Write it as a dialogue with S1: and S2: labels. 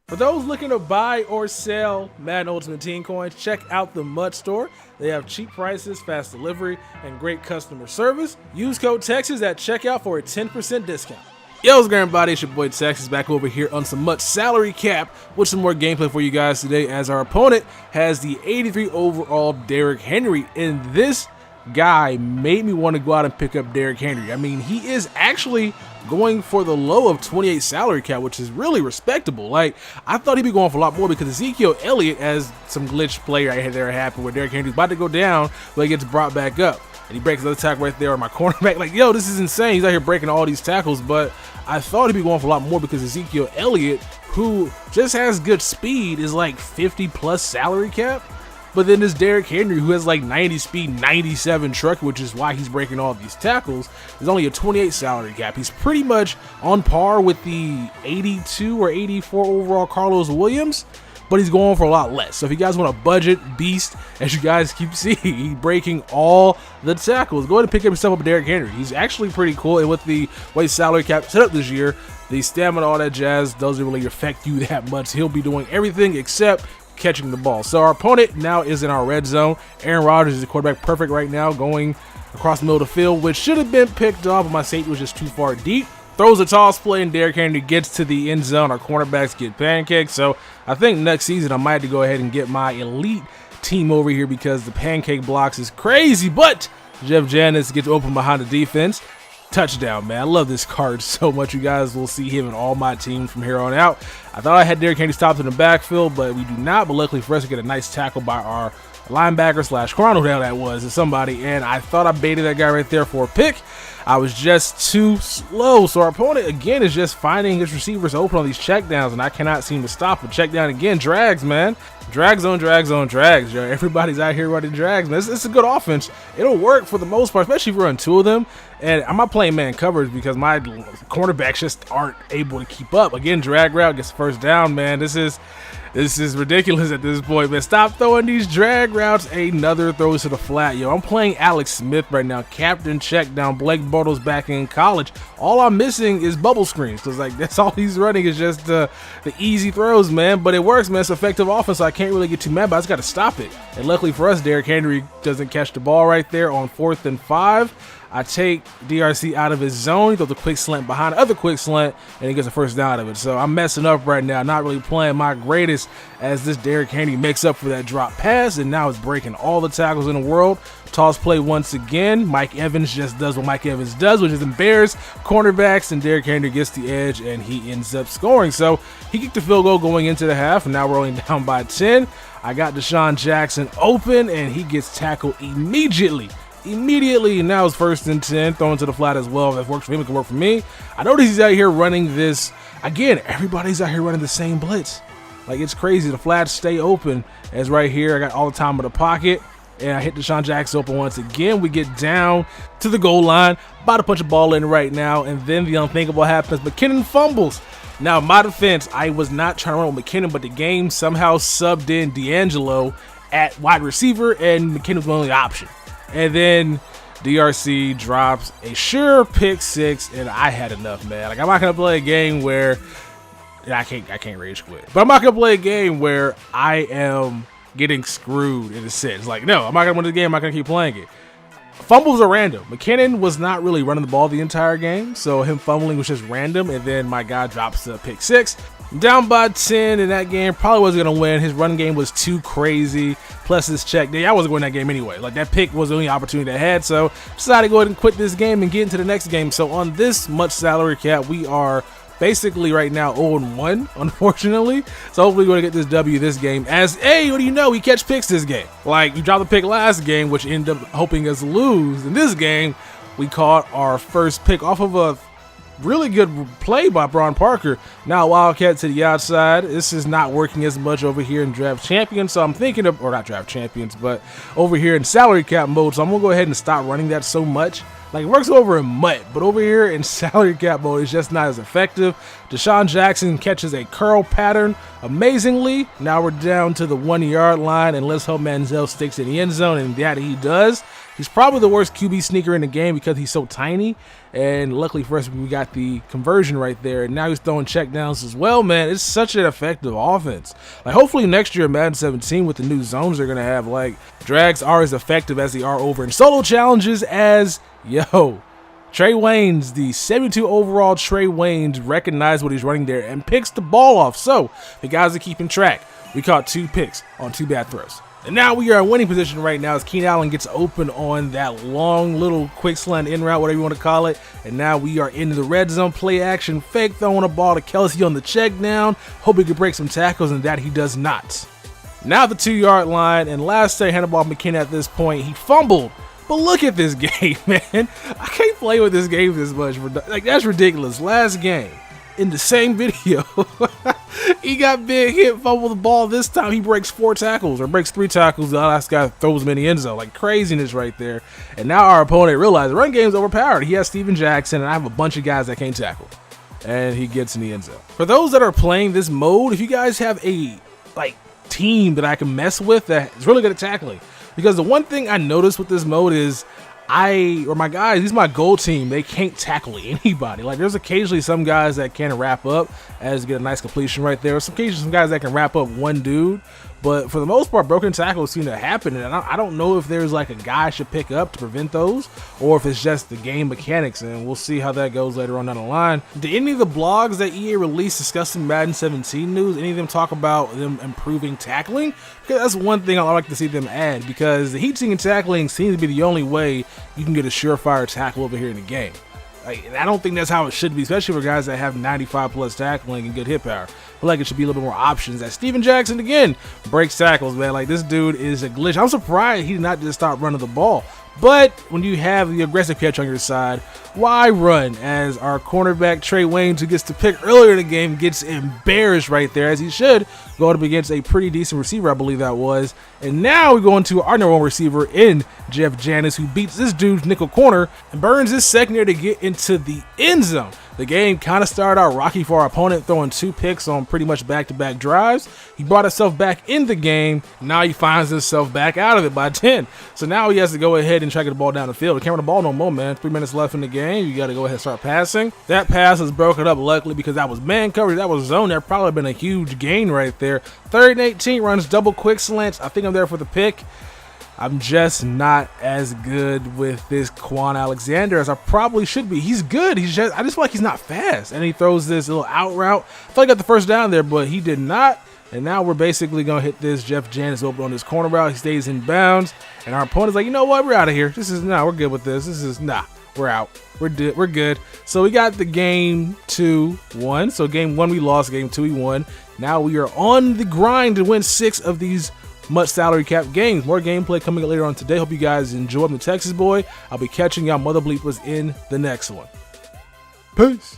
S1: For those looking to buy or sell Madden Ultimate Team coins, check out the Mud Store. They have cheap prices, fast delivery, and great customer service. Use code Texas at checkout for a 10% discount. Yo, what's good, everybody? It's your boy Texas back over here on some Mutt salary cap with some more gameplay for you guys today, as our opponent has the 83 overall Derrick Henry, and this guy made me want to go out and pick up Derrick Henry. I mean, he is actually going for the low of 28 salary cap, which is really respectable. Like, I thought he'd be going for a lot more because Ezekiel Elliott has some glitch play right there happened where Derrick Henry's about to go down, but he gets brought back up. And he breaks another tackle right there on my cornerback. Like, yo, this is insane. He's out here breaking all these tackles, but I thought he'd be going for a lot more because Ezekiel Elliott, who just has good speed, is like 50 plus salary cap. But then this Derrick Henry, who has like 90 speed, 97 truck, which is why he's breaking all these tackles, is only a 28 salary cap. He's pretty much on par with the 82 or 84 overall Carlos Williams, but he's going for a lot less. So if you guys want a budget beast, as you guys keep seeing, he's breaking all the tackles, go ahead and pick up yourself up Derrick Henry. He's actually pretty cool, and with the way salary cap set up this year, the stamina, all that jazz, doesn't really affect you that much. He'll be doing everything except catching the ball. So our opponent now is in our red zone. Aaron Rodgers is the quarterback, perfect right now, going across the middle of the field, which should have been picked off, but my safety was just too far deep. Throws a toss play, and Derrick Henry gets to the end zone. Our cornerbacks get pancaked. So I think next season I might have to go ahead and get my elite team over here because the pancake blocks is crazy. But Jeff Janis gets open behind the defense. Touchdown, man. I love this card so much. You guys will see him in all my teams from here on out. I thought I had Derrick Henry stopped in the backfield, but we do not. But luckily for us, we get a nice tackle by our linebacker slash corner, who that was, is somebody, and I thought I baited that guy right there for a pick. I was just too slow. So our opponent again is just finding his receivers open on these checkdowns, and I cannot seem to stop it. Check down again, drags, man. Drag zone, drag zone, drags. Yo, everybody's out here running drags, man. It's a good offense. It'll work for the most part, especially if you run two of them. And I'm not playing man coverage because my cornerbacks just aren't able to keep up. Again, drag route gets first down, man. This is ridiculous at this point, man. Stop throwing these drag routes. Another throws to the flat. Yo, I'm playing Alex Smith right now. Captain check down. Blake Bortles back in college. All I'm missing is bubble screens because, like, that's all he's running is just the easy throws, man. But it works, man. It's effective offense, so I can't really get too mad, but I just got to stop it. And luckily for us, Derrick Henry doesn't catch the ball right there on 4th and 5. I take DRC out of his zone. He throws a quick slant behind the other quick slant, and he gets a first down out of it. So I'm messing up right now, not really playing my greatest, as this Derrick Henry makes up for that drop pass, and now it's breaking all the tackles in the world. Toss play once again. Mike Evans just does what Mike Evans does, which is embarrass cornerbacks, and Derrick Henry gets the edge, and he ends up scoring. So he kicked the field goal going into the half, and now we're only down by 10. I got Deshaun Jackson open, and he gets tackled immediately, and now it's 1st and 10, thrown to the flat as well. If that works for him, it can work for me. I notice he's out here running this. Again, everybody's out here running the same blitz. Like, it's crazy. The flats stay open, as right here, I got all the time in the pocket, and I hit Deshaun Jackson open once again. We get down to the goal line, about to punch a ball in right now, and then the unthinkable happens. McKinnon fumbles. Now, in my defense, I was not trying to run with McKinnon, but the game somehow subbed in D'Angelo at wide receiver, and McKinnon was the only option. And then DRC drops a sure pick 6, and I had enough, man. Like, I'm not gonna play a game where I can't rage quit, but I'm not gonna play a game where I am getting screwed in a sense. Like, no, I'm not gonna win the game. I'm not gonna keep playing it. Fumbles are random. McKinnon was not really running the ball the entire game, so him fumbling was just random. And then my guy drops a pick 6. Down by 10 in that game, probably wasn't going to win. His run game was too crazy. Plus this check day, I wasn't going to win that game anyway. Like, that pick was the only opportunity I had, so decided to go ahead and quit this game and get into the next game. So on this much salary cap, we are basically right now 0-1, unfortunately. So hopefully we're going to get this W this game. As, hey, what do you know? We catch picks this game. Like, you dropped the pick last game, which ended up helping us lose. In this game, we caught our first pick off of a really good play by Braun Parker. Now Wildcat to the outside. This is not working as much over here in Draft Champions, so I'm thinking of, or not Draft Champions, but over here in salary cap mode. So I'm gonna go ahead and stop running that so much. Like, it works over in MUT, but over here in salary cap mode, it's just not as effective. Deshaun Jackson catches a curl pattern amazingly. Now we're down to the 1 yard line, and let's hope Manziel sticks in the end zone, and that he does. He's probably the worst QB sneaker in the game because he's so tiny, and luckily for us, we got the conversion right there, and now he's throwing checkdowns as well, man. It's such an effective offense. Like, hopefully next year, Madden 17, with the new zones they're going to have, like, drags are as effective as they are over in solo challenges as, yo, Trey Waynes, the 72 overall Trey Waynes, recognized what he's running there and picks the ball off. So, the guys are keeping track. We caught 2 picks on 2 bad throws. And now we are in winning position right now as Keenan Allen gets open on that long little quick slant in route, whatever you want to call it. And now we are into the red zone, play action, fake throwing a ball to Kelsey on the check down. Hope he could break some tackles, and that he does not. Now the 2 yard line, and last say handed ball McKinnon at this point. He fumbled. But look at this game, man. I can't play with this game this much. Like, that's ridiculous. Last game, in the same video, he got big hit, fumbled the ball. This time he breaks 4 tackles, or breaks 3 tackles. The last guy throws him in the end zone. Like, craziness right there. And now our opponent realized the run game's overpowered. He has Steven Jackson, and I have a bunch of guys that can't tackle. And he gets in the end zone. For those that are playing this mode, if you guys have a, like, team that I can mess with that is really good at tackling, because the one thing I noticed with this mode is my guys, these are my goal team, they can't tackle anybody. Like, there's occasionally some guys that can wrap up as get a nice completion right there. Occasionally some guys that can wrap up one dude. But for the most part, broken tackles seem to happen, and I don't know if there's like a guy I should pick up to prevent those, or if it's just the game mechanics, and we'll see how that goes later on down the line. Did any of the blogs that EA released discussing Madden 17 news, any of them talk about them improving tackling? Because that's one thing I like to see them add, because the heat seeking tackling seems to be the only way you can get a surefire tackle over here in the game. Like, I don't think that's how it should be, especially for guys that have 95 plus tackling and good hit power. I feel like it should be a little bit more options. As Steven Jackson again breaks tackles, man. Like, this dude is a glitch. I'm surprised he did not just stop running the ball. But when you have the aggressive catch on your side, why run? As our cornerback Trey Waynes, who gets to pick earlier in the game, gets embarrassed right there, as he should, going up against a pretty decent receiver, I believe that was. And now we go into our number 1 receiver in Jeff Janis, who beats this dude's nickel corner and burns his secondary to get into the end zone. The game kind of started out rocky for our opponent, throwing 2 picks on pretty much back-to-back drives. He brought himself back in the game. Now he finds himself back out of it by 10. So now he has to go ahead and try to get the ball down the field. He can't run the ball no more, man. 3 minutes left in the game. You got to go ahead and start passing. That pass was broken up, luckily, because that was man coverage. That was zone. That probably been a huge gain right there. 3rd and 18, runs double quick slants. I think I'm there for the pick. I'm just not as good with this Quan Alexander as I probably should be. He's good. I just feel like he's not fast. And he throws this little out route. I thought he got the first down there, but he did not. And now we're basically going to hit this Jeff Janis open on this corner route. He stays in bounds. And our opponent's like, you know what? We're out of here. We're good with this. We're out. We're good. So we got the game 2-1. So game 1 we lost. Game 2 we won. Now we are on the grind to win 6 of these much salary cap games. More gameplay coming later on today. Hope you guys enjoy. I'm the Texas boy. I'll be catching y'all mother bleepers in the next one. Peace.